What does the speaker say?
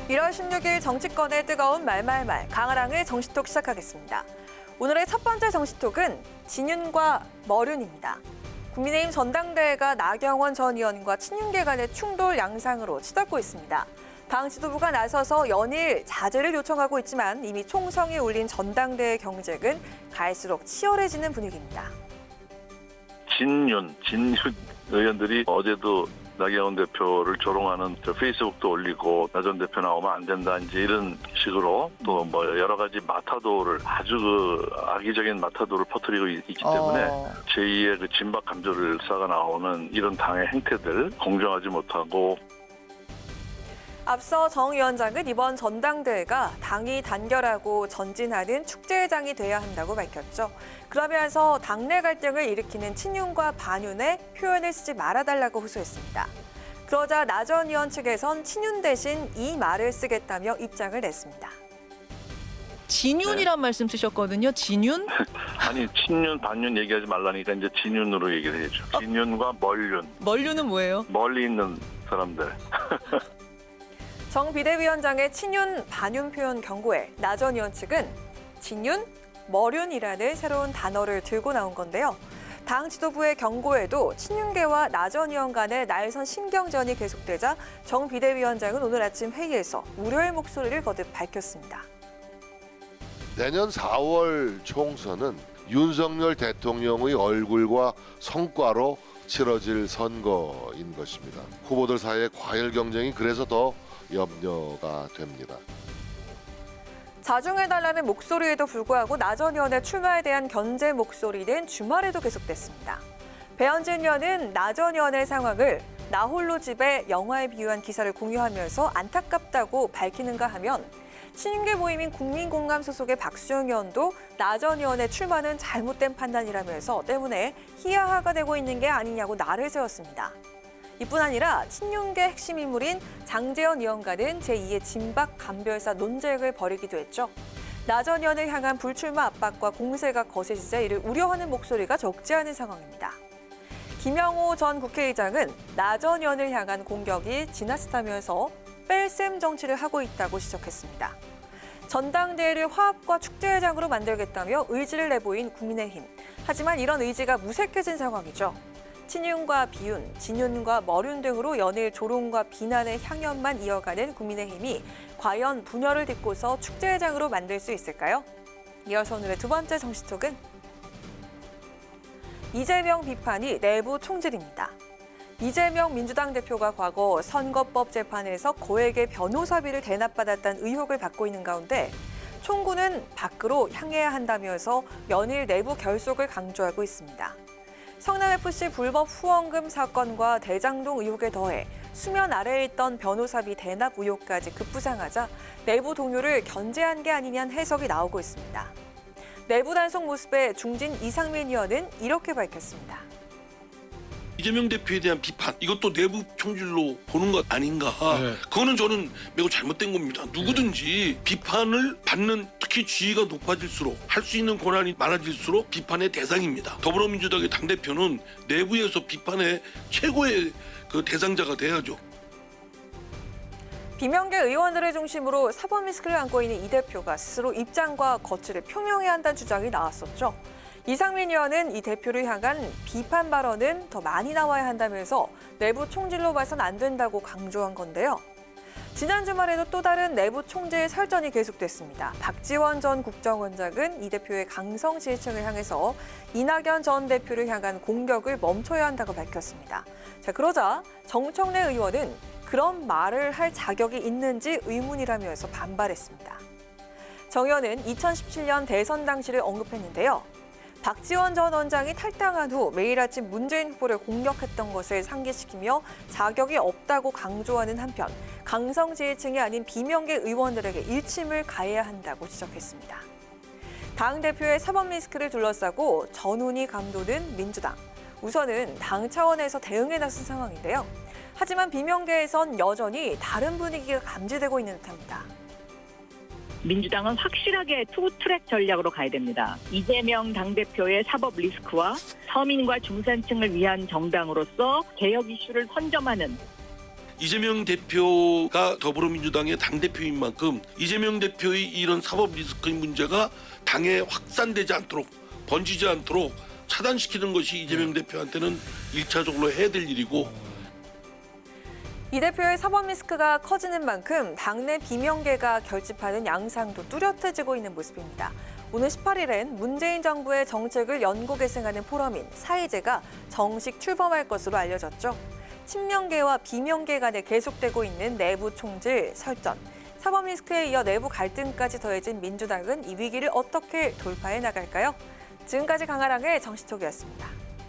1월 16일 정치권의 뜨거운 말말말 강아랑의 정치톡 시작하겠습니다. 오늘의 첫 번째 정치톡은 진윤과 머륜입니다. 국민의힘 전당대회가 나경원 전 의원과 친윤계 간의 충돌 양상으로 치닫고 있습니다. 당 지도부가 나서서 연일 자제를 요청하고 있지만 이미 총성이 울린 전당대회 경쟁은 갈수록 치열해지는 분위기입니다. 진윤 의원들이 어제도 나경원 대표를 조롱하는 페이스북도 올리고 나 전 대표 나오면 안 된다 이제 이런 식으로 또 뭐 여러 가지 마타도를 아주 악의적인 마타도를 퍼뜨리고 있기 때문에 제2의 진박 감조를사가 나오는 이런 당의 행태들 공정하지 못하고. 앞서 정 위원장은 이번 전당대회가 당이 단결하고 전진하는 축제장이 돼야 한다고 밝혔죠. 그러면서 당내 갈등을 일으키는 친윤과 반윤의 표현을 쓰지 말아달라고 호소했습니다. 그러자 나 전 의원 측에선 친윤 대신 이 말을 쓰겠다며 입장을 냈습니다. 진윤이란 말씀 쓰셨거든요. 진윤? 아니 친윤 반윤 얘기하지 말라니까 이제 진윤으로 얘기를 해야죠. 진윤과 멀윤. 멀윤은 뭐예요? 멀리 있는 사람들. 정 비대위원장의 친윤, 반윤 표현 경고에 나 전 의원 측은 진윤, 머륜이라는 새로운 단어를 들고 나온 건데요. 당 지도부의 경고에도 친윤계와 나 전 의원 간의 날선 신경전이 계속되자 정 비대위원장은 오늘 아침 회의에서 우려의 목소리를 거듭 밝혔습니다. 내년 4월 총선은 윤석열 대통령의 얼굴과 성과로 치러질 선거인 것입니다. 후보들 사이의 과열 경쟁이 그래서 더 염려가 됩니다. 자중해달라는 목소리에도 불구하고 나 전 의원의 출마에 대한 견제 목소리는 주말에도 계속됐습니다. 배현진 의원은 나 전 의원의 상황을 나 홀로 집에 영화에 비유한 기사를 공유하면서 안타깝다고 밝히는가 하면 친윤계 모임인 국민공감 소속의 박수영 의원도 나 전 의원의 출마는 잘못된 판단이라면서 때문에 희화화가 되고 있는 게 아니냐고 날을 세웠습니다. 이뿐 아니라 친윤계 핵심 인물인 장제원 의원과는 제2의 진박 감별사 논쟁을 벌이기도 했죠. 나 전 의원을 향한 불출마 압박과 공세가 거세지자 이를 우려하는 목소리가 적지 않은 상황입니다. 김영호 전 국회의장은 나 전 의원을 향한 공격이 지나치다면서 뺄셈 정치를 하고 있다고 지적했습니다. 전당대회를 화합과 축제장으로 만들겠다며 의지를 내보인 국민의힘. 하지만 이런 의지가 무색해진 상황이죠. 친윤과 비윤, 진윤과 머륜 등으로 연일 조롱과 비난의 향연만 이어가는 국민의힘이 과연 분열을 딛고서 축제장으로 만들 수 있을까요? 이어서 오늘의 두 번째 정치톡은 이재명 비판이 내부 총질입니다. 이재명 민주당 대표가 과거 선거법 재판에서 거액의 변호사비를 대납받았다는 의혹을 받고 있는 가운데 총구는 밖으로 향해야 한다면서 연일 내부 결속을 강조하고 있습니다. 성남FC 불법 후원금 사건과 대장동 의혹에 더해 수면 아래에 있던 변호사비 대납 의혹까지 급부상하자 내부 동료를 견제한 게 아니냐는 해석이 나오고 있습니다. 내부 단속 모습에 중진 이상민 의원은 이렇게 밝혔습니다. 이재명 대표에 대한 비판, 이것도 내부 총질로 보는 것 아닌가. 그거는 저는 매우 잘못된 겁니다. 누구든지 비판을 받는, 특히 지위가 높아질수록 할 수 있는 권한이 많아질수록 비판의 대상입니다. 더불어민주당의 당대표는 내부에서 비판의 최고의 그 대상자가 돼야죠. 비명계 의원들을 중심으로 사법 리스크를 안고 있는 이 대표가 스스로 입장과 거취를 표명해야 한다는 주장이 나왔었죠. 이상민 의원은 이 대표를 향한 비판 발언은 더 많이 나와야 한다면서 내부 총질로 봐선 안 된다고 강조한 건데요. 지난 주말에도 또 다른 내부 총질 설전이 계속됐습니다. 박지원 전 국정원장은 이 대표의 강성 지지층을 향해서 이낙연 전 대표를 향한 공격을 멈춰야 한다고 밝혔습니다. 자, 그러자 정청래 의원은 그런 말을 할 자격이 있는지 의문이라면서 반발했습니다. 정 의원은 2017년 대선 당시를 언급했는데요. 박지원 전 원장이 탈당한 후 매일 아침 문재인 후보를 공격했던 것을 상기시키며 자격이 없다고 강조하는 한편 강성 지지층이 아닌 비명계 의원들에게 일침을 가해야 한다고 지적했습니다. 당대표의 사법 리스크를 둘러싸고 전훈이 감도는 민주당. 우선은 당 차원에서 대응에 나선 상황인데요. 하지만 비명계에선 여전히 다른 분위기가 감지되고 있는 듯합니다. 민주당은 확실하게 투트랙 전략으로 가야 됩니다. 이재명 당대표의 사법 리스크와 서민과 중산층을 위한 정당으로서 개혁 이슈를 선점하는 이재명 대표가 더불어민주당의 당대표인 만큼 이재명 대표의 이런 사법 리스크의 문제가 당에 확산되지 않도록 번지지 않도록 차단시키는 것이 이재명 대표한테는 1차적으로 해야 될 일이고 이 대표의 사법 리스크가 커지는 만큼 당내 비명계가 결집하는 양상도 뚜렷해지고 있는 모습입니다. 오늘 18일엔 문재인 정부의 정책을 연구 계승하는 포럼인 사이제가 정식 출범할 것으로 알려졌죠. 친명계와 비명계 간에 계속되고 있는 내부 총질, 설전, 사법 리스크에 이어 내부 갈등까지 더해진 민주당은 이 위기를 어떻게 돌파해 나갈까요? 지금까지 강아랑의 정치톡이었습니다.